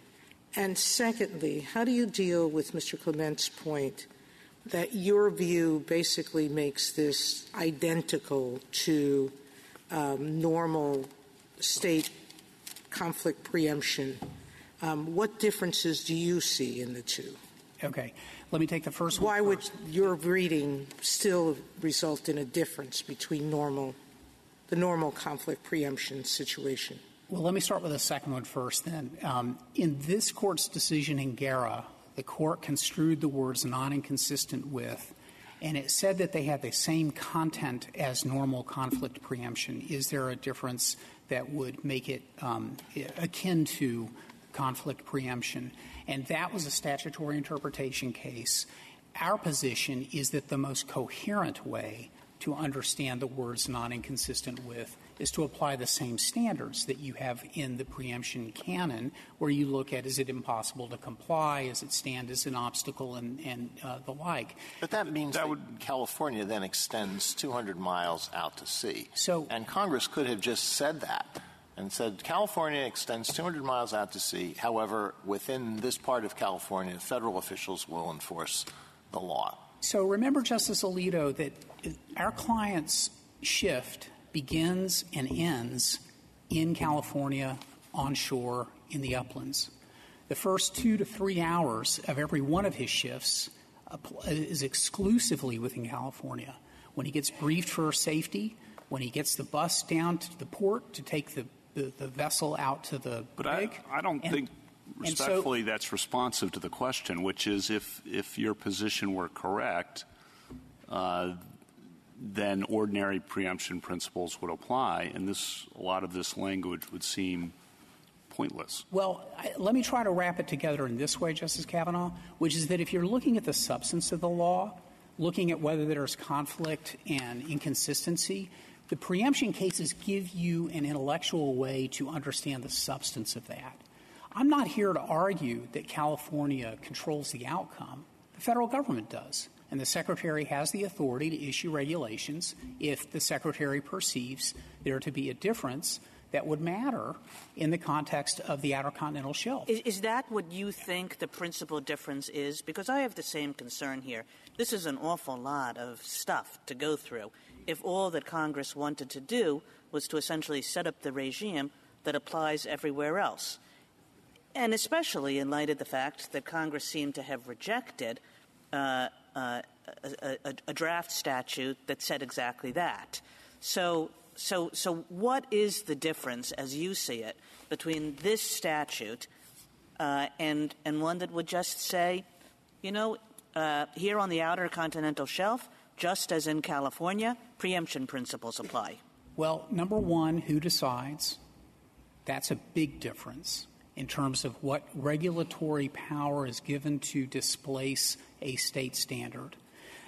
And secondly, how do you deal with Mr. Clement's point that your view basically makes this identical to normal state conflict preemption? What differences do you see in the two? Okay. Let me take the first one. Why would your reading still result in a difference between the normal conflict preemption situation? Well, let me start with the second one first then. In this court's decision in Guerra, the court construed the words non-inconsistent with, and it said that they had the same content as normal conflict preemption. Is there a difference that would make it akin to conflict preemption? And that was a statutory interpretation case. Our position is that the most coherent way to understand the words non-inconsistent with is to apply the same standards that you have in the preemption canon, where you look at, is it impossible to comply, does it stand as an obstacle, and the like. But that means that California then extends 200 miles out to sea. And Congress could have just said that and said California extends 200 miles out to sea. However, within this part of California, federal officials will enforce the law. So remember, Justice Alito, that our client's shift begins and ends in California, onshore, in the uplands. The first 2 to 3 hours of every one of his shifts is exclusively within California. When he gets briefed for safety, when he gets the bus down to the port to take the vessel out to the rig. I don't think, respectfully, that's responsive to the question, which is if your position were correct, then ordinary preemption principles would apply, and a lot of this language would seem pointless. Well, let me try to wrap it together in this way, Justice Kavanaugh, which is that if you're looking at the substance of the law, looking at whether there's conflict and inconsistency, the preemption cases give you an intellectual way to understand the substance of that. I'm not here to argue that California controls the outcome. The federal government does. And the Secretary has the authority to issue regulations if the Secretary perceives there to be a difference that would matter in the context of the Outer Continental Shelf. Is that what you think the principal difference is? Because I have the same concern here. This is an awful lot of stuff to go through. If all that Congress wanted to do was to essentially set up the regime that applies everywhere else, and especially in light of the fact that Congress seemed to have rejected a draft statute that said exactly that. So what is the difference, as you see it, between this statute and one that would just say, here on the Outer Continental Shelf, just as in California, preemption principles apply? Well, number one, who decides? That's a big difference in terms of what regulatory power is given to displace a state standard.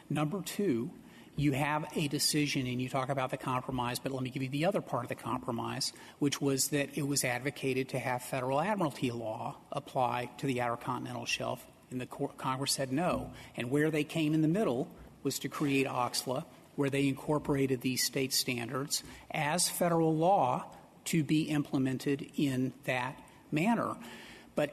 Number two, you have a decision, and you talk about the compromise, but let me give you the other part of the compromise, which was that it was advocated to have federal admiralty law apply to the Outer Continental Shelf, and the Congress said no. And where they came in the middle was to create OXLA, where they incorporated these state standards as federal law to be implemented in that manner. But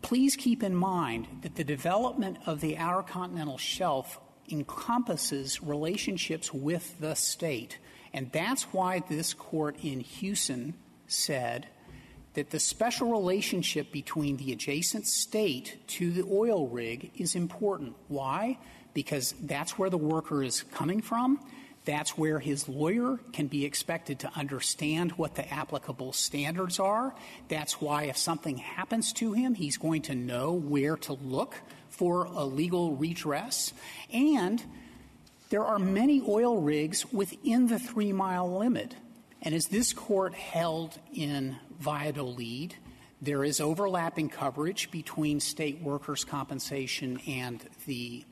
please keep in mind that the development of the Outer Continental Shelf encompasses relationships with the state. And that's why this court in Houston said that the special relationship between the adjacent state to the oil rig is important. Why? Because that's where the worker is coming from. That's where his lawyer can be expected to understand what the applicable standards are. That's why if something happens to him, he's going to know where to look for a legal redress. And there are many oil rigs within the 3-mile limit. And as this court held in Valladolid, there is overlapping coverage between state workers' compensation and the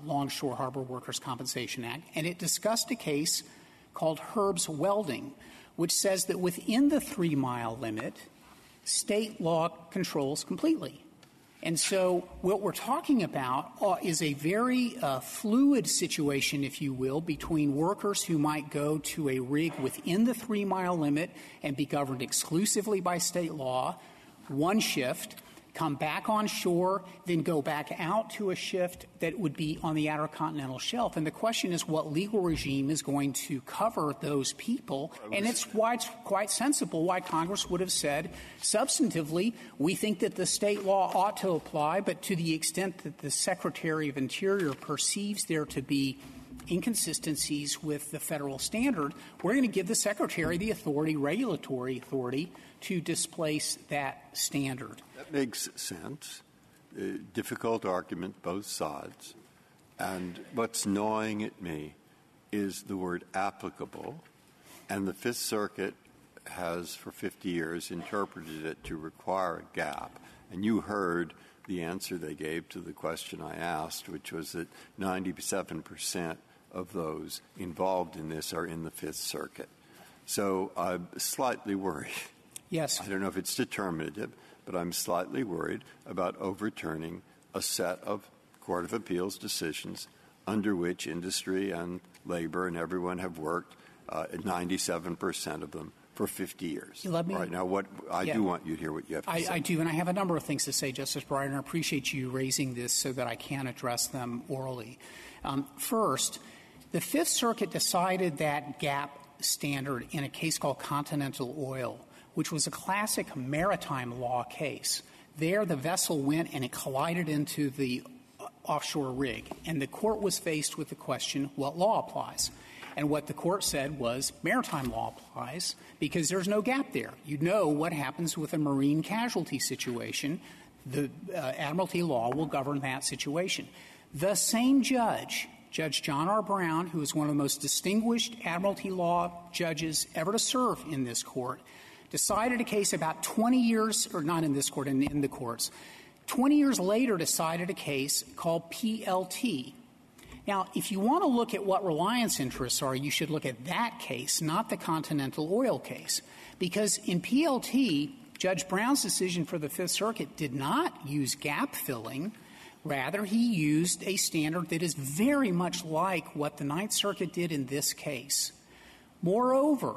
Longshore Harbor Workers' Compensation Act, and it discussed a case called Herb's Welding, which says that within the 3-mile limit, state law controls completely. And so what we're talking about is a very fluid situation, if you will, between workers who might go to a rig within the 3-mile limit and be governed exclusively by state law, one shift, come back on shore, then go back out to a shift that would be on the Outer Continental Shelf. And the question is what legal regime is going to cover those people. And it's quite sensible why Congress would have said, substantively, we think that the state law ought to apply, but to the extent that the Secretary of Interior perceives there to be inconsistencies with the federal standard, we're going to give the Secretary the authority, regulatory authority, to displace that standard. That makes sense. Difficult argument, both sides. And what's gnawing at me is the word applicable. And the Fifth Circuit has, for 50 years, interpreted it to require a gap. And you heard the answer they gave to the question I asked, which was that 97% of those involved in this are in the Fifth Circuit. So I'm slightly worried. Yes. I don't know if it's determinative, but I'm slightly worried about overturning a set of Court of Appeals decisions under which industry and labor and everyone have worked, 97% of them, for 50 years. Right now, I do want you to hear what you have to say. I do, and I have a number of things to say, Justice Breyer, and I appreciate you raising this so that I can address them orally. First, the Fifth Circuit decided that gap standard in a case called Continental Oil, which was a classic maritime law case. There, the vessel went and it collided into the offshore rig, and the court was faced with the question, what law applies? And what the court said was maritime law applies because there's no gap there. You know what happens with a marine casualty situation. The admiralty law will govern that situation. The same judge, Judge John R. Brown, who is one of the most distinguished admiralty law judges ever to serve in this court, decided a case about 20 years, or not in this court, in the courts, 20 years later decided a case called PLT. Now, if you want to look at what reliance interests are, you should look at that case, not the Continental oil case. Because in PLT, Judge Brown's decision for the Fifth Circuit did not use gap filling. Rather, he used a standard that is very much like what the Ninth Circuit did in this case. Moreover,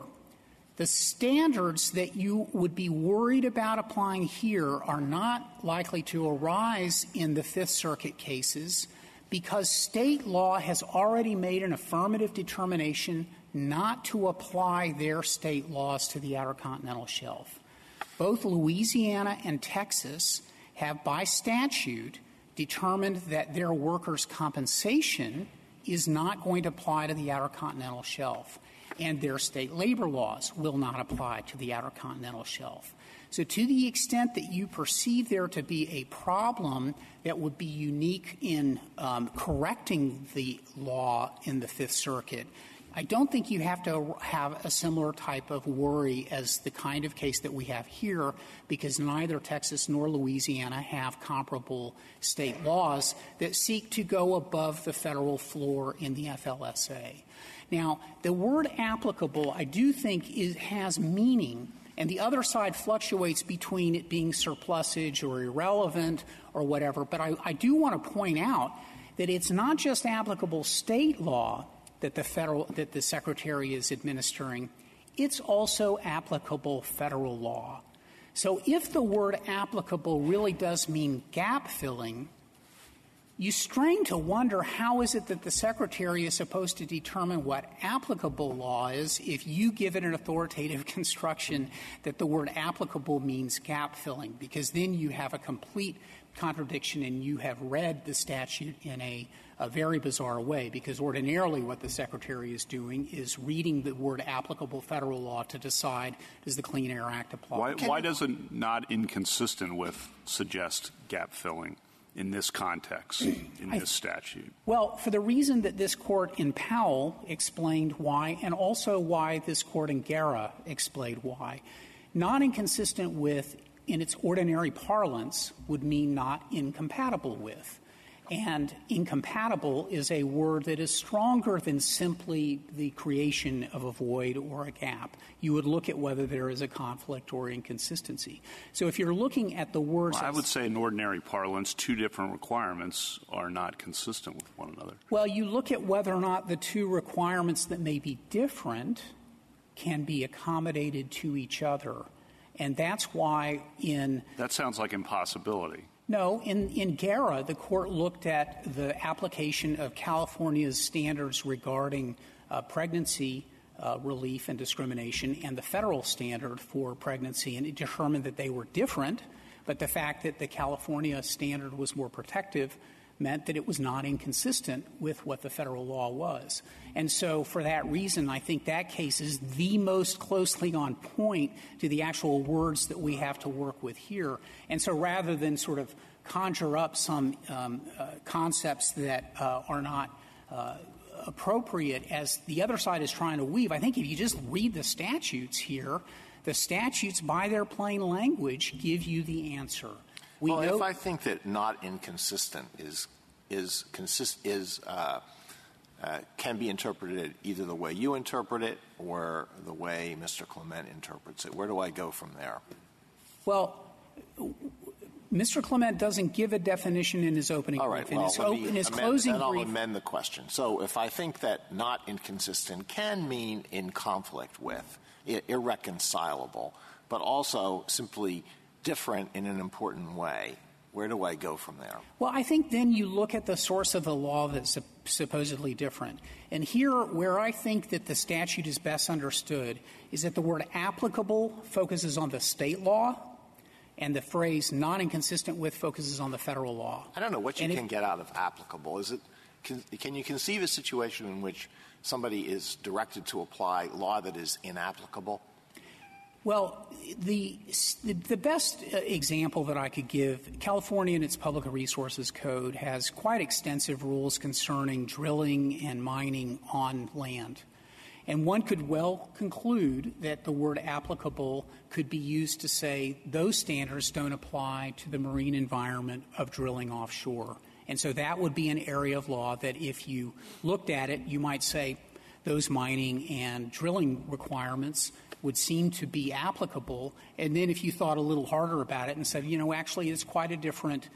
the standards that you would be worried about applying here are not likely to arise in the Fifth Circuit cases because state law has already made an affirmative determination not to apply their state laws to the Outer Continental Shelf. Both Louisiana and Texas have, by statute, determined that their workers' compensation is not going to apply to the Outer Continental Shelf, and their state labor laws will not apply to the Outer Continental Shelf. So to the extent that you perceive there to be a problem that would be unique in correcting the law in the Fifth Circuit, I don't think you have to have a similar type of worry as the kind of case that we have here, because neither Texas nor Louisiana have comparable state laws that seek to go above the federal floor in the FLSA. Now, the word applicable, I do think, has meaning, and the other side fluctuates between it being surplusage or irrelevant or whatever. But I do want to point out that it's not just applicable state law that the Secretary is administering, it's also applicable federal law. So if the word applicable really does mean gap filling, you strain to wonder how is it that the Secretary is supposed to determine what applicable law is if you give it an authoritative construction that the word applicable means gap filling, because then you have a complete contradiction and you have read the statute in a very bizarre way, because ordinarily what the Secretary is doing is reading the word applicable federal law to decide does the Clean Air Act apply. Why does it not inconsistent with suggest gap filling in this context, in this statute? Well, for the reason that this Court in Powell explained why, and also why this Court in Guerra explained why. Not inconsistent with, in its ordinary parlance, would mean not incompatible with. And incompatible is a word that is stronger than simply the creation of a void or a gap. You would look at whether there is a conflict or inconsistency. So if you're looking at the words... Well, I would say in ordinary parlance, two different requirements are not consistent with one another. Well, you look at whether or not the two requirements that may be different can be accommodated to each other. And that's why in... That sounds like impossibility. No, in Guerra, the Court looked at the application of California's standards regarding pregnancy relief and discrimination and the federal standard for pregnancy, and it determined that they were different, but the fact that the California standard was more protective meant that it was not inconsistent with what the federal law was. And so for that reason, I think that case is the most closely on point to the actual words that we have to work with here. And so rather than sort of conjure up some concepts that are not appropriate as the other side is trying to weave, I think if you just read the statutes here, the statutes by their plain language give you the answer. If I think that not inconsistent can be interpreted either the way you interpret it or the way Mr. Clement interprets it, where do I go from there? Well, Mr. Clement doesn't give a definition in his opening brief. In his closing brief, I'll amend the question. So if I think that not inconsistent can mean in conflict with, irreconcilable, but also simply different in an important way, where do I go from there? Well, I think then you look at the source of the law that's supposedly different. And here, where I think that the statute is best understood is that the word applicable focuses on the state law and the phrase not inconsistent with focuses on the federal law. I don't know what you can get out of applicable. Can you conceive a situation in which somebody is directed to apply law that is inapplicable? Well, the best example that I could give, California in its Public Resources Code has quite extensive rules concerning drilling and mining on land. And one could well conclude that the word applicable could be used to say those standards don't apply to the marine environment of drilling offshore. And so that would be an area of law that if you looked at it, you might say those mining and drilling requirements would seem to be applicable. And then if you thought a little harder about it and said, actually it's quite a different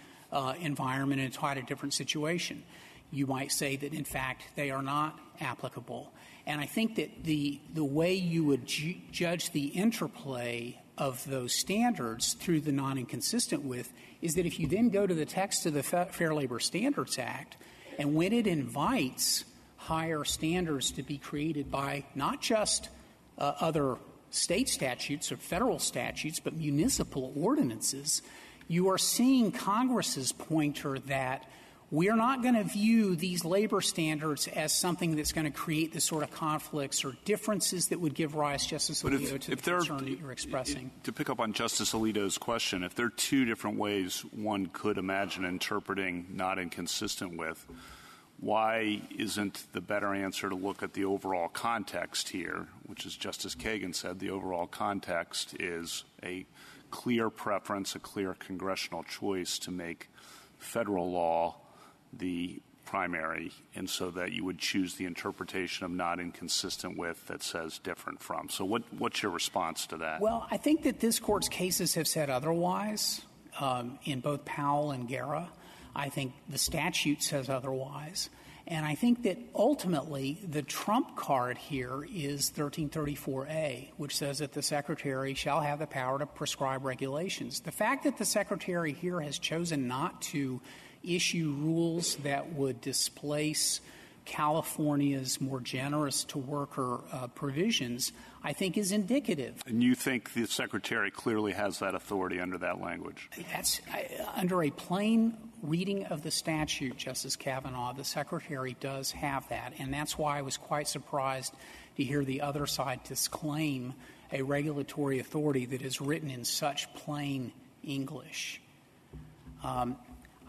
environment and it's quite a different situation, you might say that, in fact, they are not applicable. And I think that the way you would judge the interplay of those standards through the non-inconsistent with is that if you then go to the text of the Fair Labor Standards Act, and when it invites higher standards to be created by not just other state statutes or federal statutes, but municipal ordinances, you are seeing Congress's pointer that we are not going to view these labor standards as something that's going to create the sort of conflicts or differences that would give rise, Justice Alito, to the concern that you're expressing. To pick up on Justice Alito's question, if there are two different ways one could imagine interpreting not inconsistent with, why isn't the better answer to look at the overall context here, which, as Justice Kagan said, the overall context is a clear preference, a clear congressional choice to make federal law the primary, and so that you would choose the interpretation of not inconsistent with that says different from. So what's your response to that? Well, I think that this Court's cases have said otherwise in both Powell and Guerra. I think the statute says otherwise. And I think that ultimately the trump card here is 1334A, which says that the Secretary shall have the power to prescribe regulations. The fact that the Secretary here has chosen not to issue rules that would displace California's more generous to worker provisions, I think is indicative. And you think the Secretary clearly has that authority under that language? That's under a plain reading of the statute, Justice Kavanaugh, the Secretary does have that. And that's why I was quite surprised to hear the other side disclaim a regulatory authority that is written in such plain English.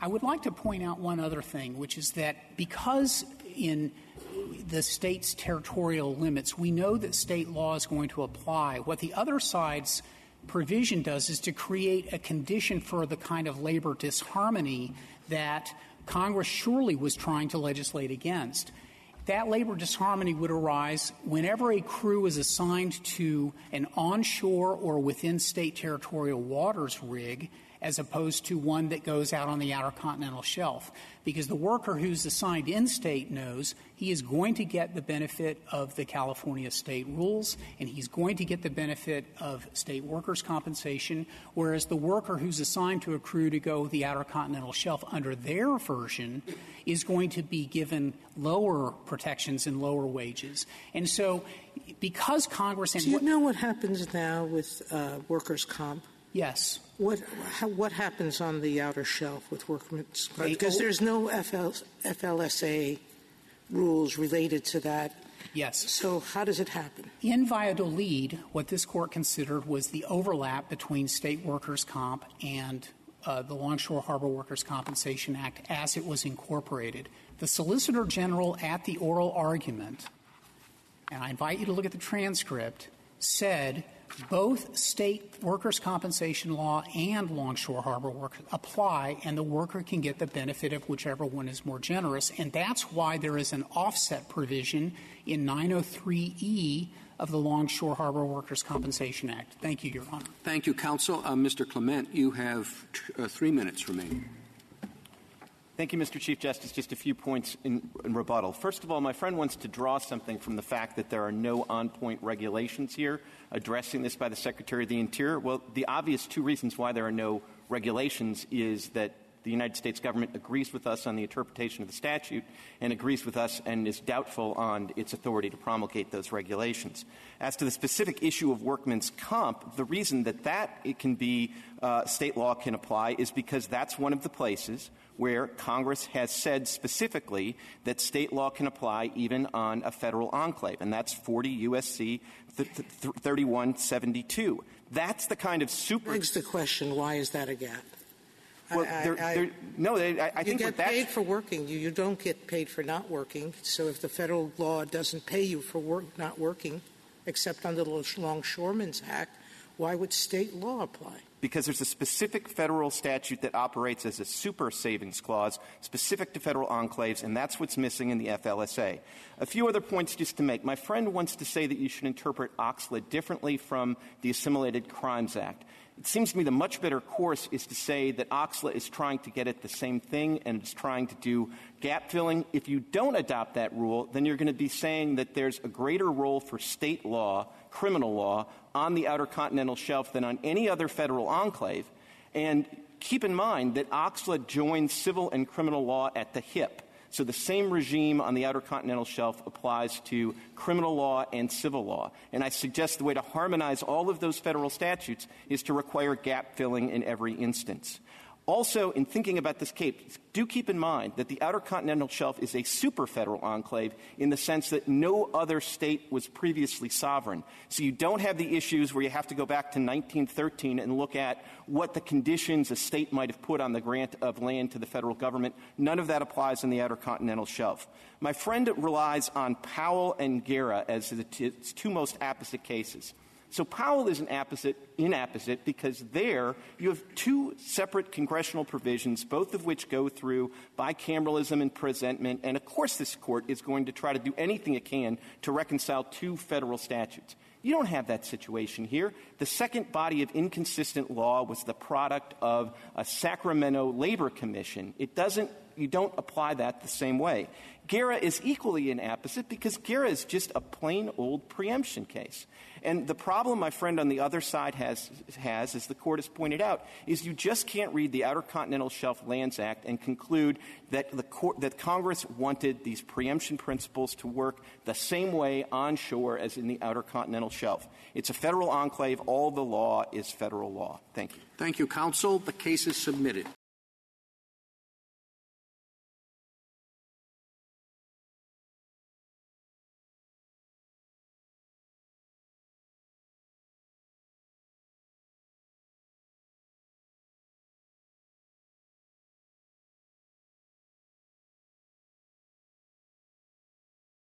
I would like to point out one other thing, which is that because in the state's territorial limits, we know that state law is going to apply. What the other side's provision does is to create a condition for the kind of labor disharmony that Congress surely was trying to legislate against. That labor disharmony would arise whenever a crew is assigned to an onshore or within state territorial waters rig as opposed to one that goes out on the outer continental shelf. Because the worker who's assigned in-state knows he is going to get the benefit of the California state rules, and he's going to get the benefit of state workers' compensation, whereas the worker who's assigned to a crew to go the outer continental shelf under their version is going to be given lower protections and lower wages. And so because Congress and — Do you know what happens now with workers' comp? Yes. What happens on the outer shelf with workmen's comp? Because there's no FLSA rules related to that. Yes. So how does it happen? In Valladolid, what this Court considered was the overlap between state workers' comp and the Longshore Harbor Workers' Compensation Act as it was incorporated. The Solicitor General at the oral argument, and I invite you to look at the transcript, said both state workers' compensation law and Longshore Harbor work apply, and the worker can get the benefit of whichever one is more generous. And that's why there is an offset provision in 903E of the Longshore Harbor Workers' Compensation Act. Thank you, Your Honor. Thank you, counsel. Mr. Clement, you have 3 minutes remaining. Thank you, Mr. Chief Justice. Just a few points in rebuttal. First of all, my friend wants to draw something from the fact that there are no on-point regulations here addressing this by the Secretary of the Interior. Well, the obvious 2 reasons why there are no regulations is that the United States government agrees with us on the interpretation of the statute and agrees with us and is doubtful on its authority to promulgate those regulations. As to the specific issue of workman's comp, the reason that it can be state law can apply is because that's one of the places where Congress has said specifically that state law can apply even on a federal enclave, and that's 40 U.S.C. 3172. That's the kind of super — Begs the question, why is that a gap? Well, I think you get paid for working. You don't get paid for not working. So if the federal law doesn't pay you for not working, except under the Longshoremen's Act, why would state law apply? Because there's a specific federal statute that operates as a super savings clause specific to federal enclaves, and that's what's missing in the FLSA. A few other points just to make. My friend wants to say that you should interpret OXLA differently from the Assimilated Crimes Act. It seems to me the much better course is to say that OXLA is trying to get at the same thing and it's trying to do gap filling. If you don't adopt that rule, then you're going to be saying that there's a greater role for state law, criminal law, on the Outer Continental Shelf than on any other federal enclave. And keep in mind that OXLA joins civil and criminal law at the hip. So the same regime on the Outer Continental Shelf applies to criminal law and civil law. And I suggest the way to harmonize all of those federal statutes is to require gap filling in every instance. Also, in thinking about this case, do keep in mind that the Outer Continental Shelf is a super-federal enclave in the sense that no other state was previously sovereign. So you don't have the issues where you have to go back to 1913 and look at what the conditions a state might have put on the grant of land to the federal government. None of that applies in the Outer Continental Shelf. My friend relies on Powell and Guerra as its two most apposite cases. So Powell is inapposite because there you have two separate congressional provisions, both of which go through bicameralism and presentment, and of course this Court is going to try to do anything it can to reconcile two federal statutes. You don't have that situation here. The second body of inconsistent law was the product of a Sacramento Labor Commission. You don't apply that the same way. Guerra is equally inapposite because Guerra is just a plain old preemption case. And the problem my friend on the other side has, as the Court has pointed out, is you just can't read the Outer Continental Shelf Lands Act and conclude that that Congress wanted these preemption principles to work the same way onshore as in the Outer Continental Shelf. It's a federal enclave. All the law is federal law. Thank you. Thank you, counsel. The case is submitted.